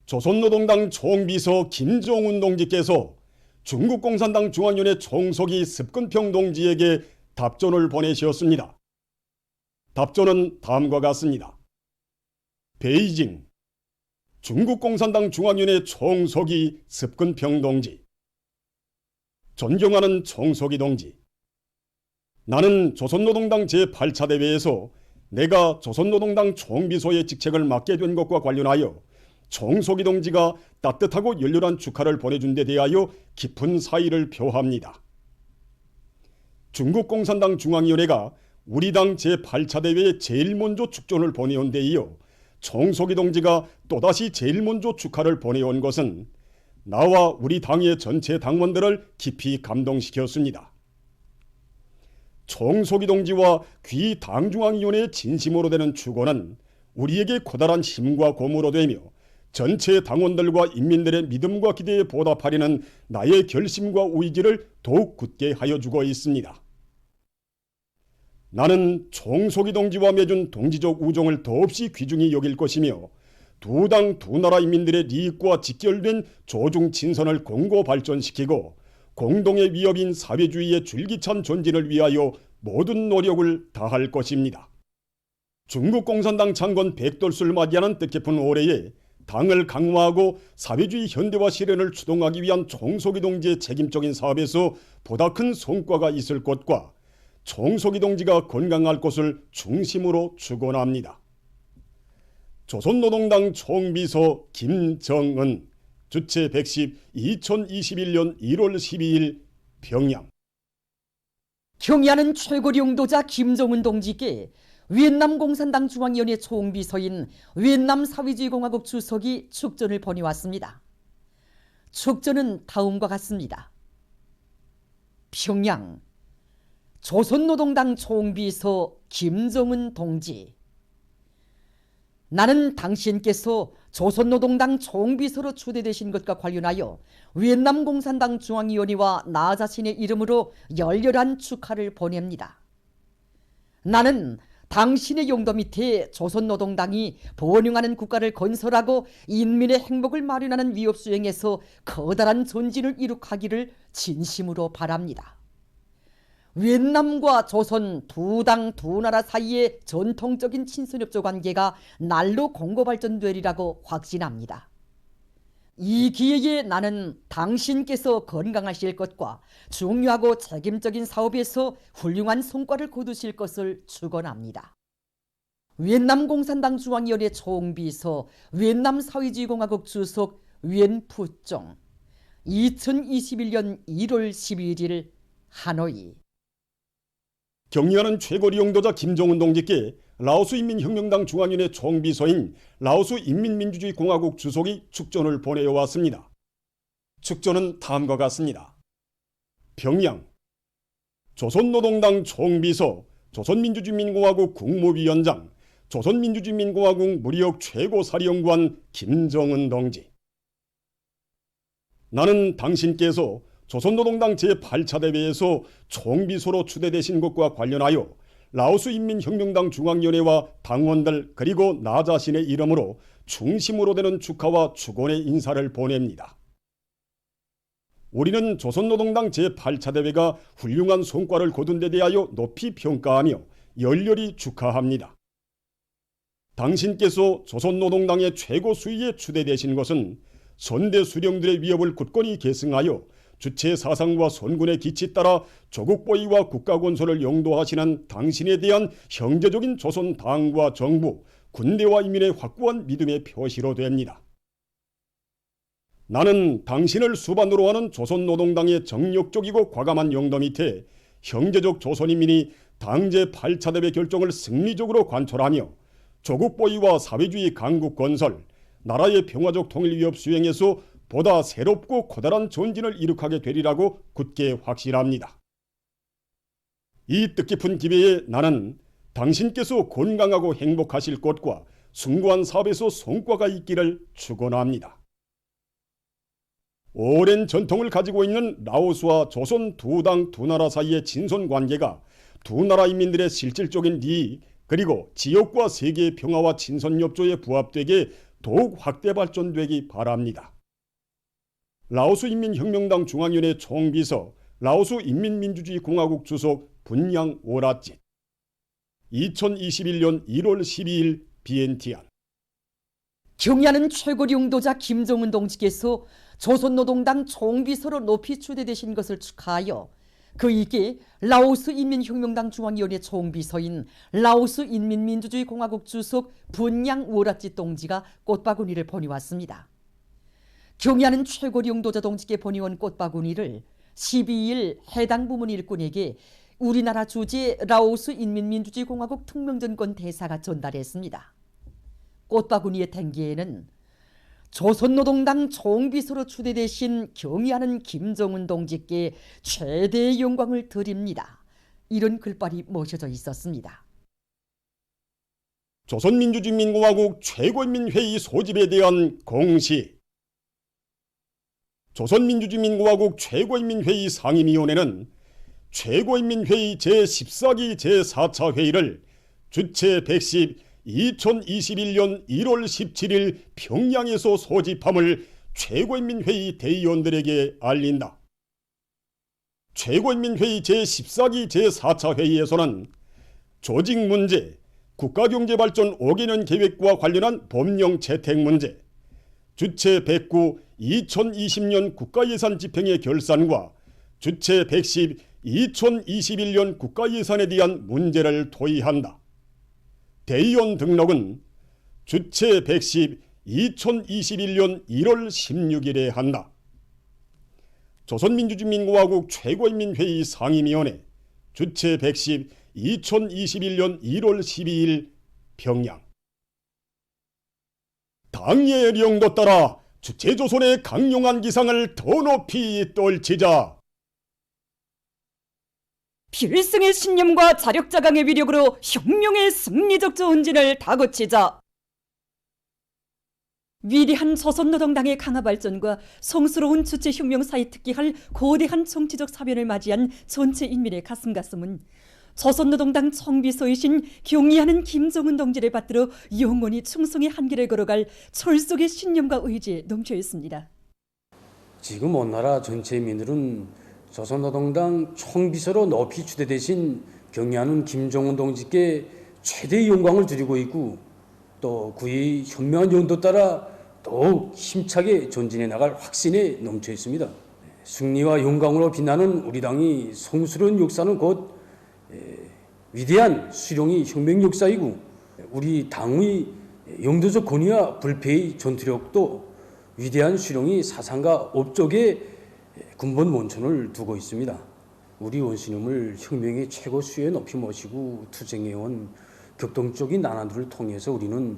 조선노동당 총비서 김정은 동지께서 중국공산당 중앙위원회 총서기 습근평 동지에게 답존을 보내셨습니다. 답존은 다음과 같습니다. 베이징 중국공산당 중앙위원회 총서기 습근평 동지. 존경하는 총서기 동지, 나는 조선노동당 제8차 대회에서 내가 조선노동당 총비서의 직책을 맡게 된 것과 관련하여 총서기 동지가 따뜻하고 열렬한 축하를 보내준 데 대하여 깊은 사의를 표합니다. 중국공산당 중앙위원회가 우리 당 제8차 대회에 제일 먼저 축전을 보내온 데 이어 총서기 동지가 또다시 제일 먼저 축하를 보내온 것은 나와 우리 당의 전체 당원들을 깊이 감동시켰습니다. 총서기 동지와 귀 당중앙위원회의 진심으로 되는 축원은 우리에게 커다란 힘과 고무로 되며 전체 당원들과 인민들의 믿음과 기대에 보답하려는 나의 결심과 의지를 더욱 굳게 하여 주고 있습니다. 나는 총서기 동지와 맺은 동지적 우정을 더없이 귀중히 여길 것이며 두 당 두 나라 인민들의利益과 직결된 조중 친선을 공고 발전시키고 공동의 위협인 사회주의의 줄기찬 전진을 위하여 모든 노력을 다할 것입니다. 중국 공산당 창건 100돌수를 맞이하는 뜻깊은 올해에 당을 강화하고 사회주의 현대화 실현을 추동하기 위한 총서기 동지의 책임적인 사업에서 보다 큰 성과가 있을 것과 총서기 동지가 건강할 것을 중심으로 축원합니다. 조선노동당 총비서 김정은, 주체 110, 2021년 1월 12일 평양. 경의하는 최고리 용도자 김정은 동지께 위엔남 공산당 중앙위원회 총비서인 위엔남 사회주의공화국 주석이 축전을 보내왔습니다. 축전은 다음과 같습니다. 평양 조선노동당 총비서 김정은 동지, 나는 당신께서 조선노동당 총비서로 추대되신 것과 관련하여 위엔남 공산당 중앙위원회와 나 자신의 이름으로 열렬한 축하를 보냅니다. 나는 당신의 용도 밑에 조선노동당이 번영하는 국가를 건설하고 인민의 행복을 마련하는 위협 수행에서 커다란 전진을 이룩하기를 진심으로 바랍니다. 위엔남과 조선 두 당 두 나라 사이의 전통적인 친선협조 관계가 날로 공고 발전되리라고 확신합니다. 이 기회에 나는 당신께서 건강하실 것과 중요하고 책임적인 사업에서 훌륭한 성과를 거두실 것을 축원합니다. 위엔남 공산당 중앙위원회 총비서 위엔남 사회주의공화국 주석 위엔푸종, 2021년 1월 11일 하노이. 경의하는 최고리 용도자 김정은 동지께 라오스 인민혁명당 중앙위원회 총비서인 라오스 인민민주주의공화국 주석이 축전을 보내왔습니다. 축전은 다음과 같습니다. 평양 조선노동당 총비서, 조선민주주의민공화국 국무위원장, 조선민주주의민공화국 무력 최고사령관 김정은 동지. 나는 당신께서 조선노동당 제8차 대회에서 총비서로 추대되신 것과 관련하여 라오스 인민혁명당 중앙위원회와 당원들 그리고 나 자신의 이름으로 중심으로 되는 축하와 축원의 인사를 보냅니다. 우리는 조선노동당 제8차 대회가 훌륭한 성과를 거둔 데 대하여 높이 평가하며 열렬히 축하합니다. 당신께서 조선노동당의 최고 수위에 추대되신 것은 선대 수령들의 위협을 굳건히 계승하여 주체 사상과 선군의 기치 따라 조국 보위와 국가 건설을 영도하시는 당신에 대한 형제적인 조선 당과 정부, 군대와 인민의 확고한 믿음의 표시로 됩니다. 나는 당신을 수반으로 하는 조선노동당의 정력적이고 과감한 용도 밑에 형제적 조선인민이 당 제8차 대회 결정을 승리적으로 관철하며 조국 보위와 사회주의 강국 건설, 나라의 평화적 통일 위협 수행에서 보다 새롭고 커다란 전진을 이룩하게 되리라고 굳게 확신합니다. 이 뜻깊은 기회에 나는 당신께서 건강하고 행복하실 것과 숭고한 사업에서 성과가 있기를 축원합니다. 오랜 전통을 가지고 있는 라오스와 조선 두 당 두 나라 사이의 친선 관계가 두 나라 인민들의 실질적인 이익 그리고 지역과 세계의 평화와 친선 협조에 부합되게 더욱 확대 발전되기 바랍니다. 라오스 인민혁명당 중앙위원회 총비서, 라오스 인민민주주의공화국 주석 분양 오라짓. 2021년 1월 12일 BNTN. 경의하는 최고 용도자 김정은 동지께서 조선노동당 총비서로 높이 추대되신 것을 축하하여 그이께 라오스 인민혁명당 중앙위원회 총비서인 라오스 인민민주주의공화국 주석 분양 오라짓 동지가 꽃바구니를 보내왔습니다. 경의하는 최고 용도자 동지께 보내온 꽃바구니를 12일 해당 부문 일꾼에게 우리나라 주재 라오스 인민민주주의공화국 특명전권 대사가 전달했습니다. 꽃바구니의 탱기에는 조선노동당 총비서로 추대되신 경의하는 김정은 동지께 최대의 영광을 드립니다. 이런 글발이 모셔져 있었습니다. 조선민주주의인민공화국 최고인민회의 소집에 대한 공시. 조선민주주의인민공화국 최고인민회의 상임위원회는 최고인민회의 제14기 제4차 회의를 주최 110 2021년 1월 17일 평양에서 소집함을 최고인민회의 대의원들에게 알린다. 최고인민회의 제14기 제4차 회의에서는 조직 문제, 국가경제발전 5개년 계획과 관련한 법령 채택 문제, 주최 109 2020년 국가예산 집행의 결산과 주최 110 2021년 국가예산에 대한 문제를 토의한다. 대의원 등록은 주최 110 2021년 1월 16일에 한다. 조선민주주의인민공화국 최고인민회의 상임위원회 주최 110 2021년 1월 12일 평양. 당의령도 따라 주체조선의 강용한 기상을 더 높이 떨치자. 필승의 신념과 자력자강의 위력으로 혁명의 승리적 전진을 다그치자. 위대한 조선노동당의 강화 발전과 성스러운 주체혁명 사에 특기할 거대한 정치적 사변을 맞이한 전체 인민의 가슴은 조선노동당 총비서이신 경의하는 김정은 동지를 받들어 영원히 충성의 한길을 걸어갈 철석의 신념과 의지에 넘쳐 있습니다. 지금 온 나라 전체 인민들은 조선노동당 총비서로 높이 추대되신 경의하는 김정은 동지께 최대의 영광을 드리고 있고 또 그의 현명한 용도 따라 더욱 힘차게 전진해 나갈 확신에 넘쳐 있습니다. 승리와 영광으로 빛나는 우리 당이 성스러운 역사는 곧 위대한 수령의 혁명 역사이고 우리 당의 영도적 권위와 불패의 전투력도 위대한 수령의 사상과 업적에 근본 원천을 두고 있습니다. 우리 원수님을 혁명의 최고 수위에 높이 모시고 투쟁해온 격동적인 난안들을 통해서 우리는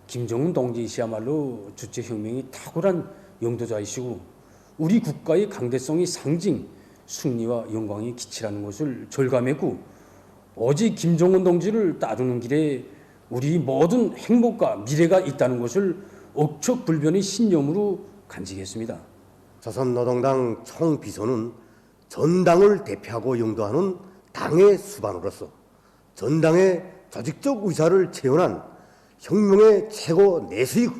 김정은 동지시야말로 주체혁명이 탁월한 영도자이시고 우리 국가의 강대성의 상징, 승리와 영광이 기치라는 것을 절감했고 오직 김정은 동지를 따르는 길에 우리 모든 행복과 미래가 있다는 것을 억척불변의 신념으로 간직했습니다. 조선노동당 총비서는 전당을 대표하고 영도하는 당의 수반으로서 전당의 조직적 의사를 체현한 혁명의 최고 내수이고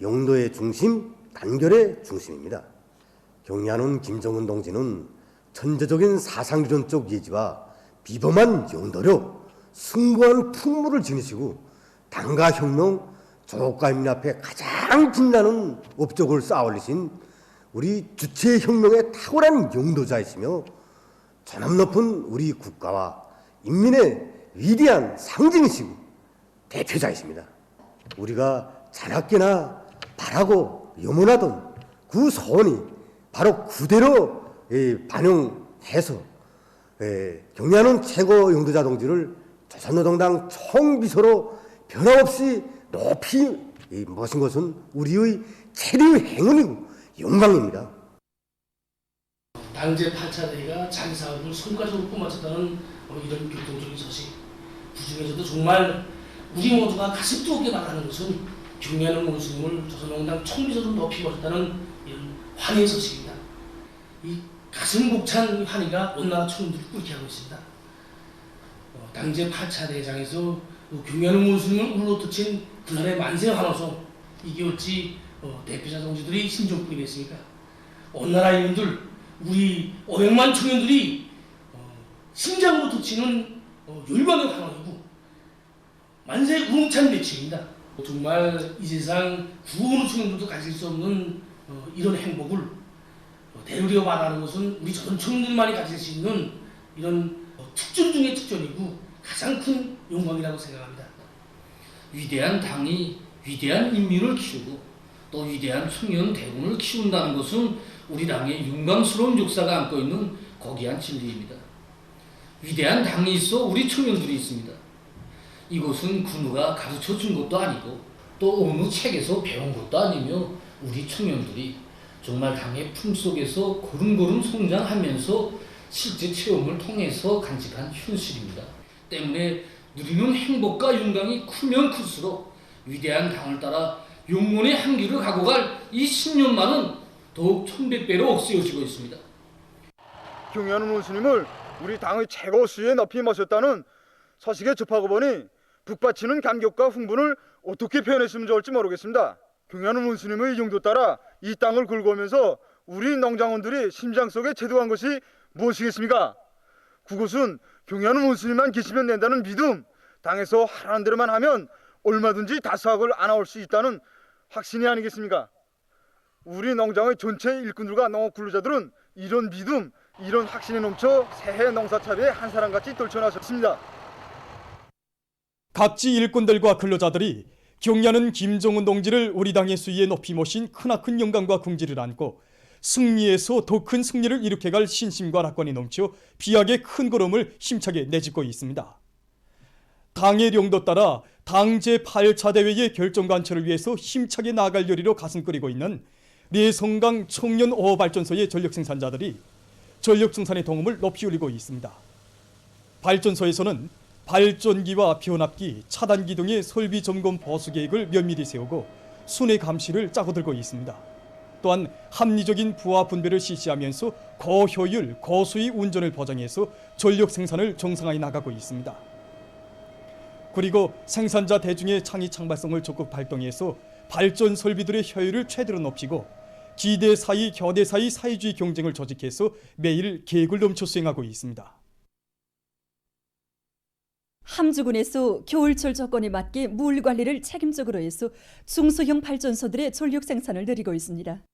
영도의 중심, 단결의 중심입니다. 경의하는 김정은 동지는 천재적인 사상유전적 예지와 비범한 영도력, 숭고한 풍물을 지니시고 당과 혁명, 조국과 인민 앞에 가장 빛나는 업적을 쌓아올리신 우리 주체혁명의 탁월한 영도자이시며 전함 높은 우리 국가와 인민의 위대한 상징이시고 대표자이십니다. 우리가 자나깨나 바라고 염원하던 그 소원이 바로 그대로 반영해서 경의하는 최고 영도자 동지를 조선노동당 총비서로 변함없이 높이 모신 것은 우리의 최대의 행운이고 영광입니다. 당제 8차 대회가 자기 사업을 성과적으로 뿜어쳤다는 이런 격동적인 소식. 그중에서도 정말 우리 모두가 가슴 뜨겁게 바라는 것은 경의하는 원수님을 조선노동당 총비서로 높이 모셨다는 이런 환희 소식입니다. 이 가슴 벅찬 환희가 온 나라 총리들을 꿇게 하고 있습니다. 당제 8차 대회장에서 경의하는 원수님을 울러터친 그날의 만세 환호성, 이게 어찌 대표자 동지들의 심정뿐이겠습니까? 어느 나라 인민들, 우리 500만 청년들이 심장으로 터치는 열광의 환호이고 만세 우렁찬 외침입니다. 정말 이 세상 구호는 청년들도 가질 수 없는 이런 행복을 대우려 말하는 것은 우리 전 청년들만이 가질 수 있는 이런 특전 중의 특전이고 가장 큰 영광이라고 생각합니다. 위대한 당이 위대한 인민을 키우고 또 위대한 청년 대군을 키운다는 것은 우리 당의 영광스러운 역사가 안고 있는 고귀한 진리입니다. 위대한 당이 있어 우리 청년들이 있습니다. 이것은 군우가 가르쳐 준 것도 아니고 또 어느 책에서 배운 것도 아니며 우리 청년들이 정말 당의 품속에서 고름고름 성장하면서 실제 체험을 통해서 간직한 현실입니다. 때문에 누리는 행복과 영광이 크면 클수록 위대한 당을 따라 영원의 한길을 가고 갈 이 신념만은 더욱 1100배로 억세어지고 있습니다. 경의하는 원수님을 우리 당의 최고 수위에 높이 모셨다는 소식에 접하고 보니 북받치는 감격과 흥분을 어떻게 표현했으면 좋을지 모르겠습니다. 경의하는 원수님의 용도 따라 이 땅을 굴고오면서 우리 농장원들이 심장 속에 제도한 것이 무엇이겠습니까? 그것은 경의하는 원수님만 계시면 된다는 믿음, 당에서 하라는 대로만 하면 얼마든지 다수학을 안아올 수 있다는 확신이 아니겠습니까? 우리 농장의 전체 일꾼들과 농업 근로자들은 이런 믿음, 이런 확신에 넘쳐 새해 농사차비에 한 사람같이 떨쳐나섰습니다. 각지 일꾼들과 근로자들이 경의하는 김정은 동지를 우리 당의 수위에 높이 모신 크나큰 영광과 긍지를 안고 승리에서 더 큰 승리를 일으켜갈 신심과 낙관이 넘쳐 비약의 큰 걸음을 힘차게 내딛고 있습니다. 당의 령도 따라 당 제8차 대회의 결정 관철을 위해서 힘차게 나아갈 요리로 가슴 끓이고 있는 내성강 청년 어발전소의 전력 생산자들이 전력 생산의 동음을 높이 울리고 있습니다. 발전소에서는 발전기와 변압기, 차단기 등의 설비 점검 보수 계획을 면밀히 세우고 순회 감시를 짜고 들고 있습니다. 또한 합리적인 부하 분배를 실시하면서 고효율, 고수위 운전을 보장해서 전력 생산을 정상화해 나가고 있습니다. 그리고 생산자 대중의 창의 창발성을 적극 발동해서 발전 설비들의 효율을 최대로 높이고 기대 사이, 교대 사이 사회주의 경쟁을 조직해서 매일 계획을 넘쳐 수행하고 있습니다. 함주군에서 겨울철 조건에 맞게 물 관리를 책임적으로 해서 중소형 발전소들의 전력 생산을 늘리고 있습니다.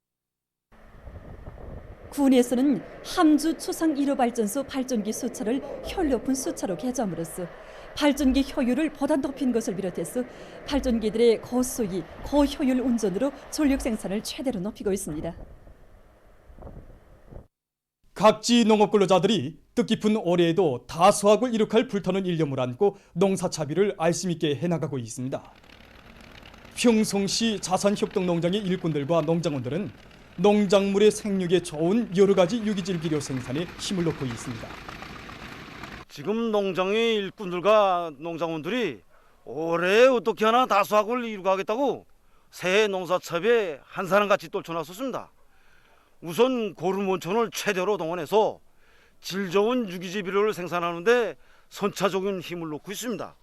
군에서는 함주 초상 1호 발전소 발전기 수차를 효율 높은 수차로 개조함으로써 발전기 효율을 보다 높인 것을 비롯해서 발전기들의 고수위, 고효율 운전으로 전력 생산을 최대로 높이고 있습니다. 각지 농업 근로자들이 뜻깊은 올해에도 다수학을 이룩할 불타는 일념을 안고 농사차비를 알심 있게 해나가고 있습니다. 평성시 자산협동농장의 일꾼들과 농장원들은 농작물의 생육에 좋은 여러 가지 유기질 비료 생산에 힘을 넣고 있습니다. 지금 농장의 일꾼들과 농장원들이 올해 어떻게 하나 다수학을 이루가겠다고 새해 농사차비에 한 사람같이 떨쳐나섰습니다. 우선 고름온천을 최대로 동원해서 질 좋은 유기질 비료를 생산하는데 선차적인 힘을 놓고 있습니다.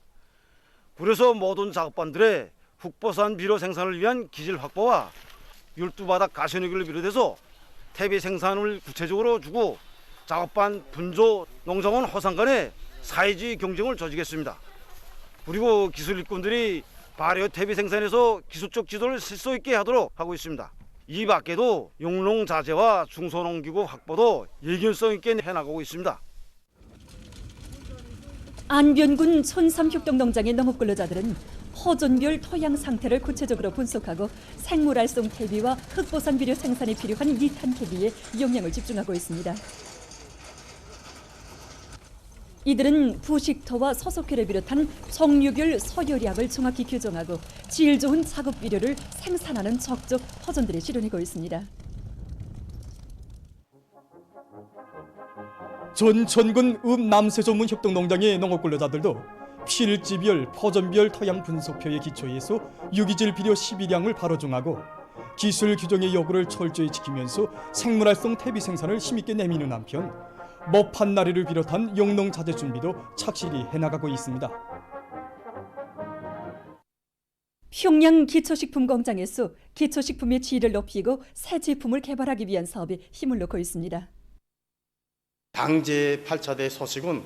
그래서 모든 작업반들의 국보산 비료 생산을 위한 기질 확보와 12바닥 가시누기를 비롯해서 퇴비 생산을 구체적으로 주고 작업반, 분조, 농장원 허상 간의 사회주의 경쟁을 조직했습니다. 그리고 기술 일꾼들이 발효 퇴비 생산에서 기술적 지도를 실소 있게 하도록 하고 있습니다. 이 밖에도 용농 자재와 중소농기구 확보도 예견성 있게 해나가고 있습니다. 안변군 촌삼협동농장의 농업근로자들은 호전별 토양 상태를 구체적으로 분석하고 생물활성 퇴비와 흑보산 비료 생산에 필요한 니탄 퇴비에 영향을 집중하고 있습니다. 이들은 부식토와 서석회를 비롯한 종류별 소요량을 정확히 규정하고 질 좋은 작업 비료를 생산하는 적적 포전들에 실현하고 있습니다. 전천군 남세조문 협동농장의 농업근로자들도 필지별, 포전별 토양 분석표에 기초해서 유기질 비료 12량을 바로 정하고 기술 규정의 요구를 철저히 지키면서 생물활성 퇴비 생산을 힘있게 내미는 한편 모판나리를 비롯한 영농 자재 준비도 착실히 해나가고 있습니다. 평양 기초식품 공장에서 기초식품의 질을 높이고 새 제품을 개발하기 위한 사업에 힘을 놓고 있습니다. 당제 8차대 소식은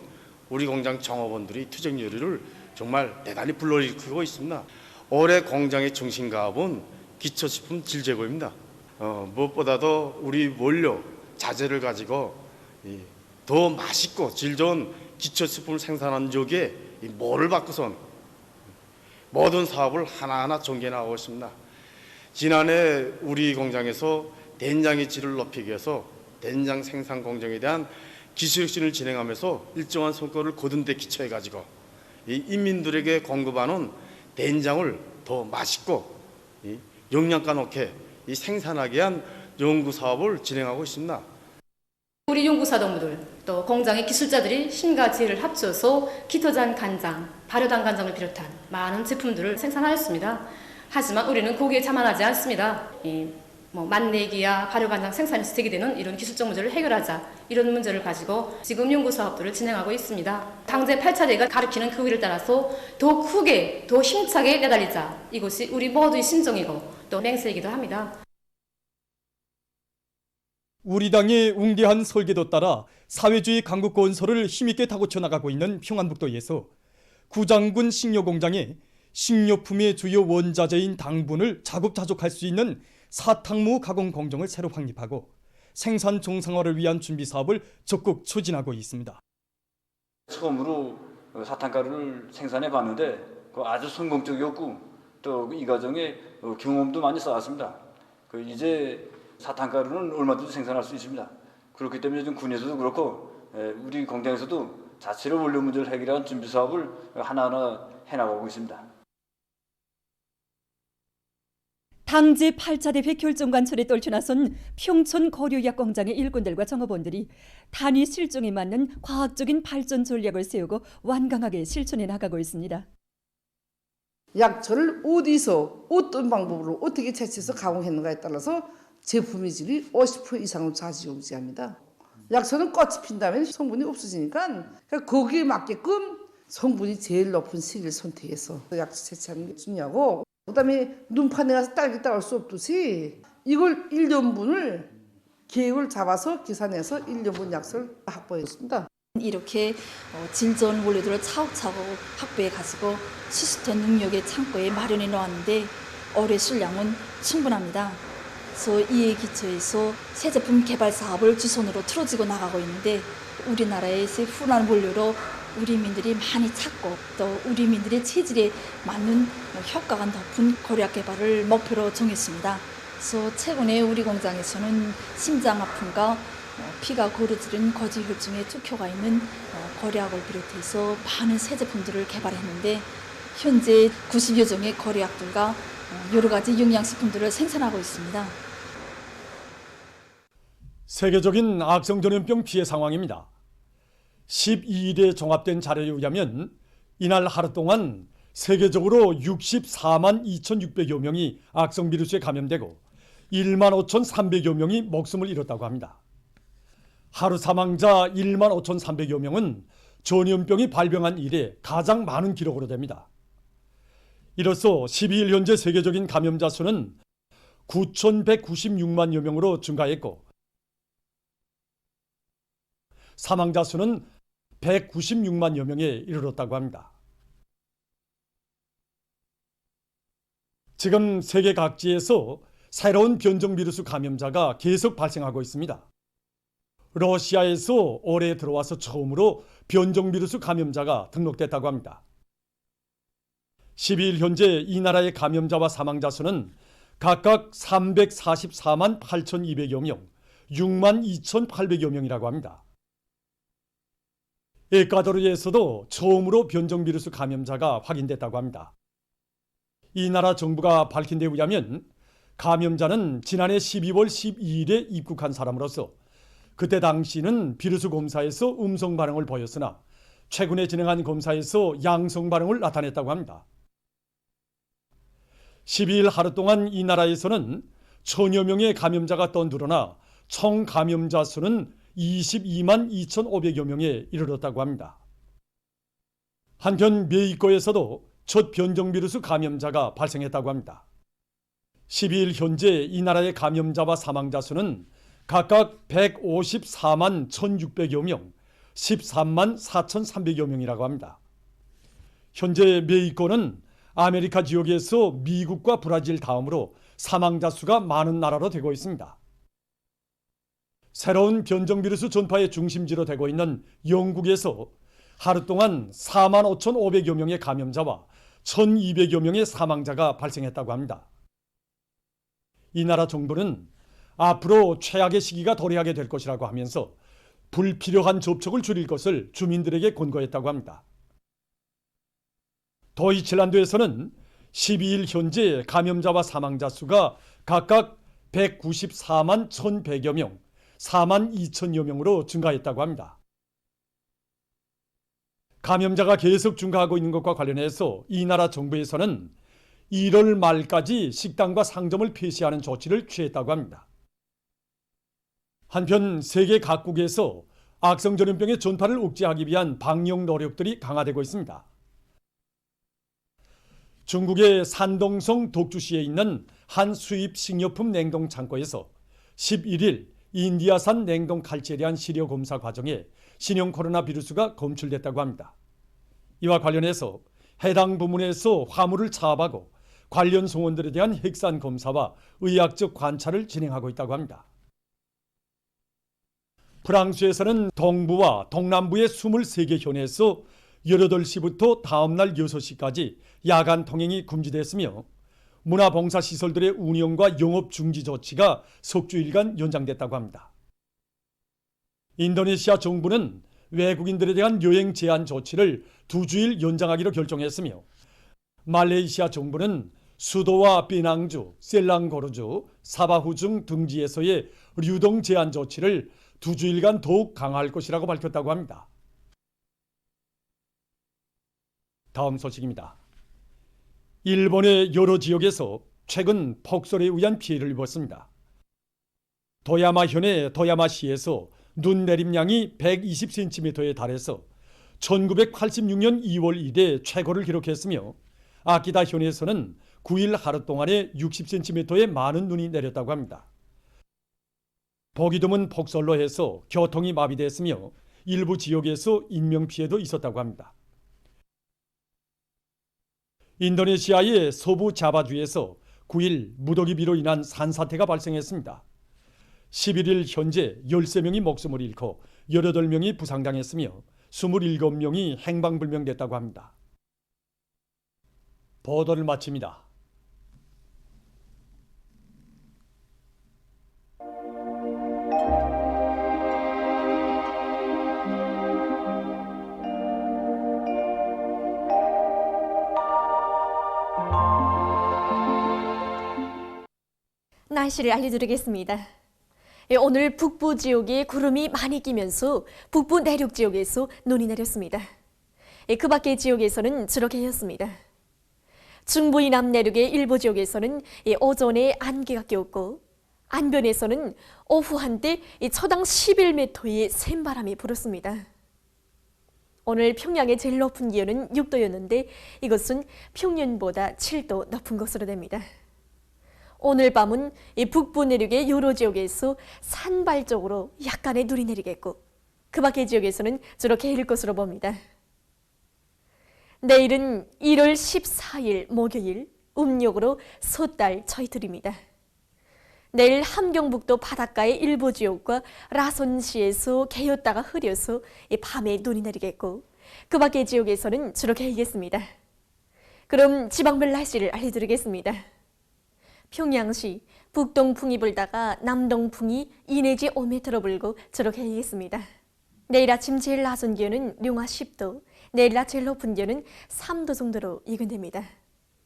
우리 공장 종업원들이 투쟁열의를 정말 대단히 불러일으키고 있습니다. 올해 공장의 중심 가업은 기초식품 질 제고입니다. 무엇보다도 우리 원료, 자재를 가지고 더 맛있고 질 좋은 기초식품을 생산한 쪽에 모를 바꾸선 모든 사업을 하나하나 전개나가고 있습니다. 지난해 우리 공장에서 된장의 질을 높이기 위해서 된장 생산 공정에 대한 기술혁신을 진행하면서 일정한 성과를 거둔 데 기초해가지고 이 인민들에게 공급하는 된장을 더 맛있고 영양가 높게 생산하기 위한 연구 사업을 진행하고 있습니다. 우리 연구사동무들 또 공장의 기술자들이 힘과 지혜를 합쳐서 키토잔 간장, 발효단 간장을 비롯한 많은 제품들을 생산하였습니다. 하지만 우리는 거기에 자만하지 않습니다. 만내기야 발효간장 생산에서 제기되는 이런 기술적 문제를 해결하자, 이런 문제를 가지고 지금 연구 사업들을 진행하고 있습니다. 당제 8차대가 가리키는 그 길을 따라서 더 크게, 더 힘차게 내달리자. 이것이 우리 모두의 심정이고 또 맹세이기도 합니다. 우리 당의 웅대한 설계도 따라 사회주의 강국 건설을 힘있게 다고쳐 나가고 있는 평안북도에서 구장군 식료공장에 식료품의 주요 원자재인 당분을 자급자족할 수 있는 사탕무 가공 공정을 새로 확립하고 생산 정상화를 위한 준비 사업을 적극 추진하고 있습니다. 처음으로 사탕가루를 생산해 봤는데 아주 성공적이었고 또 이 과정에 경험도 많이 쌓았습니다. 이제 사탕가루는 얼마든지 생산할 수 있습니다. 그렇기 때문에 좀 군에서도 그렇고 우리 공장에서도 자체로 원료 문제를 해결한 준비 사업을 하나하나 해나가고 있습니다. 당제 8차대 백혈종 관철에 떨쳐나선 평촌 거류약 공장의 일꾼들과 정업원들이 단위 실종에 맞는 과학적인 발전 전략을 세우고 완강하게 실천해 나가고 있습니다. 약초를 어디서 어떤 방법으로 어떻게 채취해서 가공했는가에 따라서 제품의 질이 50% 이상으로 좌지우지합니다. 약초는 꽃이 핀 다음에 성분이 없어지니까 거기에 맞게끔 성분이 제일 높은 시기를 선택해서 약초 채취하는 게 중요하고, 그다음에 눈판에 가서 딸기 따올 수 없듯이 이걸 1년분을 계획을 잡아서 계산해서 1년분 약초를 확보했습니다. 이렇게 질 좋은 원료들을 차곡차곡 확보해 가지고 시스템 능력의 창고에 마련해 놓았는데 올해 수량은 충분합니다. 그래서 이에 기초해서 새 제품 개발 사업을 주선으로 틀어지고 나가고 있는데, 우리나라에서 훈한 원료로 우리민들이 많이 찾고 또 우리민들의 체질에 맞는 효과가 높은 고려약 개발을 목표로 정했습니다. 그래서 최근에 우리 공장에서는 심장 아픔과 피가 고르지른 거지혈증에 특효가 있는 고려약을 비롯해서 많은 새 제품들을 개발했는데, 현재 90여 종의 고려약들과 여러 가지 영양식품들을 생산하고 있습니다. 세계적인 악성 전염병 피해 상황입니다. 12일에 종합된 자료에 의하면 이날 하루 동안 세계적으로 64만 2,600여 명이 악성 비루스에 감염되고 1만 5,300여 명이 목숨을 잃었다고 합니다. 하루 사망자 1만 5,300여 명은 전염병이 발병한 이래 가장 많은 기록으로 됩니다. 이로써 12일 현재 세계적인 감염자 수는 9,196만여 명으로 증가했고 사망자 수는 196만여 명에 이르렀다고 합니다. 지금 세계 각지에서 새로운 변종 비루스 감염자가 계속 발생하고 있습니다. 러시아에서 올해 들어와서 처음으로 변종 비루스 감염자가 등록됐다고 합니다. 12일 현재 이 나라의 감염자와 사망자 수는 각각 344만 8,200여 명, 6만 2,800여 명이라고 합니다. 에콰도르에서도 처음으로 변종 비루스 감염자가 확인됐다고 합니다. 이 나라 정부가 밝힌 데 의하면 감염자는 지난해 12월 12일에 입국한 사람으로서 그때 당시는 비루스 검사에서 음성 반응을 보였으나 최근에 진행한 검사에서 양성 반응을 나타냈다고 합니다. 12일 하루 동안 이 나라에서는 1,000여 명의 감염자가 또 늘어나 총 감염자 수는 22만 2,500여 명에 이르렀다고 합니다. 한편 메xi코에서도 첫 변종 비루스 감염자가 발생했다고 합니다. 12일 현재 이 나라의 감염자와 사망자 수는 각각 154만 1,600여 명, 13만 4,300여 명이라고 합니다. 현재 메xi코는 아메리카 지역에서 미국과 브라질 다음으로 사망자 수가 많은 나라로 되고 있습니다. 새로운 변종 비루스 전파의 중심지로 되고 있는 영국에서 하루 동안 4만 5,500여 명의 감염자와 1,200여 명의 사망자가 발생했다고 합니다. 이 나라 정부는 앞으로 최악의 시기가 도래하게 될 것이라고 하면서 불필요한 접촉을 줄일 것을 주민들에게 권고했다고 합니다. 도이칠란드에서는 12일 현재 감염자와 사망자 수가 각각 194만 1,100여 명, 4만 2천여 명으로 증가했다고 합니다. 감염자가 계속 증가하고 있는 것과 관련해서 이 나라 정부에서는 1월 말까지 식당과 상점을 폐쇄하는 조치를 취했다고 합니다. 한편 세계 각국에서 악성전염병의 전파를 억제하기 위한 방역 노력들이 강화되고 있습니다. 중국의 산동성 독주시에 있는 한 수입 식료품 냉동 창고에서 11일 인디아산 냉동 칼치에 대한 시료 검사 과정에 신형 코로나 비루스가 검출됐다고 합니다. 이와 관련해서 해당 부문에서 화물을 차압하고 관련 성원들에 대한 핵산 검사와 의학적 관찰을 진행하고 있다고 합니다. 프랑스에서는 동부와 동남부의 23개 현에서 18시부터 다음날 6시까지 야간 통행이 금지됐으며 문화봉사시설들의 운영과 영업 중지 조치가 석주일간 연장됐다고 합니다. 인도네시아 정부는 외국인들에 대한 여행 제한 조치를 2주일 연장하기로 결정했으며 말레이시아 정부는 수도와 피낭주, 셀랑고르주, 사바후 중 등지에서의 류동 제한 조치를 2주일간 더욱 강화할 것이라고 밝혔다고 합니다. 다음 소식입니다. 일본의 여러 지역에서 최근 폭설에 의한 피해를 입었습니다. 도야마현의 도야마시에서 눈 내림량이 120cm에 달해서 1986년 2월 이래 최고를 기록했으며 아키다현에서는 9일 하루 동안에 60cm의 많은 눈이 내렸다고 합니다. 보기 드문 폭설로 해서 교통이 마비됐으며 일부 지역에서 인명피해도 있었다고 합니다. 인도네시아의 서부 자바주에서 9일 무더기비로 인한 산사태가 발생했습니다. 11일 현재 13명이 목숨을 잃고 18명이 부상당했으며 27명이 행방불명됐다고 합니다. 보도를 마칩니다. 날씨를 알려드리겠습니다. 오늘 북부 지역에 구름이 많이 끼면서 북부 내륙 지역에서 눈이 내렸습니다. 그 밖의 지역에서는 주로 개였습니다. 중부 이남 내륙의 일부 지역에서는 오전에 안개가 꼈고 안변에서는 오후 한때 초당 11m의 샘바람이 불었습니다. 오늘 평양의 제일 높은 기온은 6도였는데 이것은 평년보다 7도 높은 것으로 됩니다. 오늘 밤은 북부 내륙의 여러 지역에서 산발적으로 약간의 눈이 내리겠고 그 밖의 지역에서는 주로 개일 것으로 봅니다. 내일은 1월 14일 목요일 음력으로 섣달 초이틀입니다. 내일 함경북도 바닷가의 일부 지역과 라선시에서 개였다가 흐려서 밤에 눈이 내리겠고 그 밖의 지역에서는 주로 개이겠습니다. 그럼 지방별 날씨를 알려드리겠습니다. 평양시 북동풍이 불다가 남동풍이 2 내지 5m 불고 주로 개이겠습니다. 내일 아침 제일 낮은 기온은 영하 10도, 내일 낮 제일 높은 기온은 3도 정도로 예견됩니다.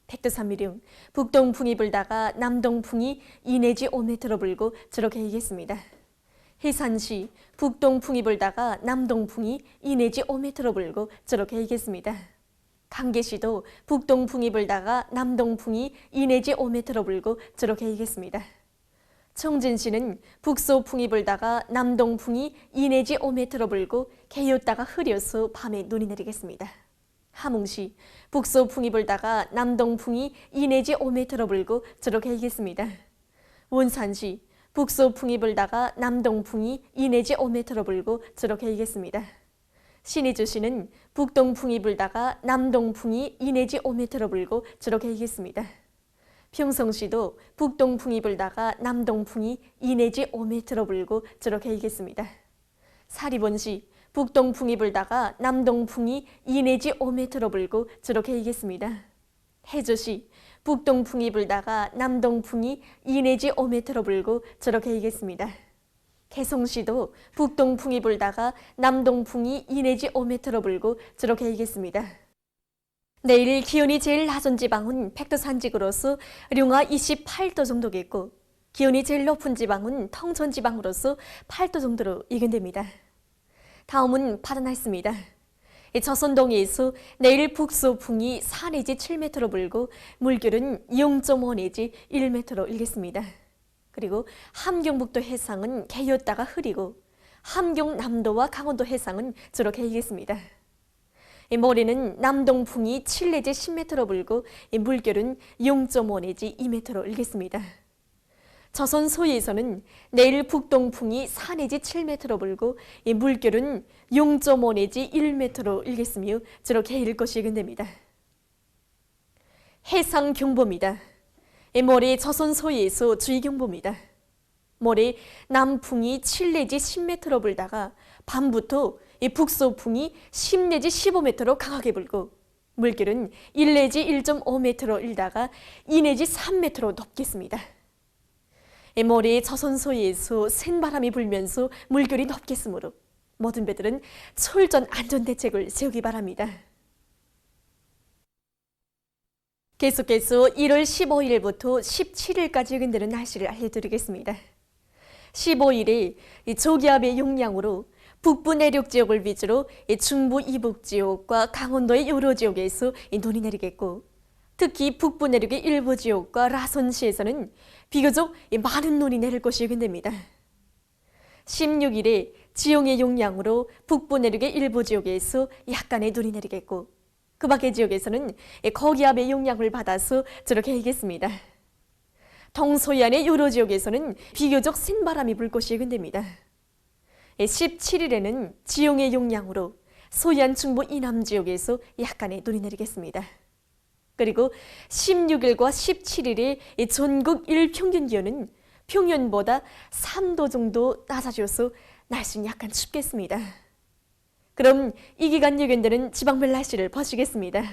백두산미령 북동풍이 불다가 남동풍이 2 내지 5m로 불고 주로 개이겠습니다. 해산시 북동풍이 불다가 남동풍이 2 내지 5m로 불고 주로 개이겠습니다. 강계시도 북동풍이 불다가 남동풍이 2 내지 5m로 불고 주로 개이겠습니다. 청진시는 북서풍이 불다가 남동풍이 2 내지 5m로 불고 개였다가 흐려서 밤에 눈이 내리겠습니다. 함흥시 북서풍이 불다가 남동풍이 2 내지 5m로 불고 저렇게 이겠습니다. 원산시 북서풍이 불다가 남동풍이 2 내지 5m로 불고 저렇게 이겠습니다. 신의주시는 북동풍이 불다가 남동풍이 2 내지 5m로 불고 저렇게 이겠습니다. 평성시도 북동풍이 불다가 남동풍이 2 내지 5m로 불고 저렇게 이겠습니다. 사리본시 북동풍이 불다가 남동풍이 2 내지 5m로 불고 저렇게 이겠습니다. 해조시 북동풍이 불다가 남동풍이 2 내지 5m로 불고 저렇게 이겠습니다. 개성시도 북동풍이 불다가 남동풍이 2 내지 5m로 불고 저렇게 이겠습니다. 내일 기온이 제일 낮은 지방은 백두 산지구로서 룡화 28도 정도겠고 기온이 제일 높은 지방은 통천 지방으로서 8도 정도로 예견됩니다. 다음은 바다 날씨입니다. 저선동해에서 내일 북서풍이 4 내지 7m로 불고 물결은 0.5 내지 1m로 일겠습니다. 그리고 함경북도 해상은 개였다가 흐리고 함경남도와 강원도 해상은 저렇게 일겠습니다. 모레는 남동풍이 7 내지 10m로 불고 물결은 0.5 내지 2m로 일겠습니다. 저선 소해에서는 내일 북동풍이 4 내지 7m로 불고 물결은 0.5 내지 1m로 일겠으며 저렇게 일 것이 예견됩니다. 해상경보입니다. 모레 저선 소해에서 주의경보입니다. 모레 남풍이 7 내지 10m로 불다가 밤부터 북서풍이 10 내지 15m로 강하게 불고 물결은 1 내지 1.5m로 일다가 2 내지 3m로 높겠습니다. 모레 저선소에서 센바람이 불면서 물결이 높겠으므로 모든 배들은 철전 안전대책을 세우기 바랍니다. 계속해서 1월 15일부터 17일까지 예견되는 날씨를 알려드리겠습니다. 15일에 저기압의 영향으로 북부 내륙 지역을 위주로 중부 이북 지역과 강원도의 여러 지역에서 눈이 내리겠고 특히 북부 내륙의 일부 지역과 라선시에서는 비교적 많은 눈이 내릴 것이 예견됩니다. 16일에 지형의 영향으로 북부 내륙의 일부 지역에서 약간의 눈이 내리겠고 그 밖의 지역에서는 거기압의 영향을 받아서 저렇게 이겠습니다. 동서해안의 여러 지역에서는 비교적 센 바람이 불 것이 예견됩니다. 17일에는 지형의 영향으로 서해안 중부 이남 지역에서 약간의 눈이 내리겠습니다. 그리고 16일과 17일에 전국 일평균 기온은 평년보다 3도 정도 낮아져서 날씨는 약간 춥겠습니다. 그럼 이 기간 예견되는 지방별 날씨를 보시겠습니다.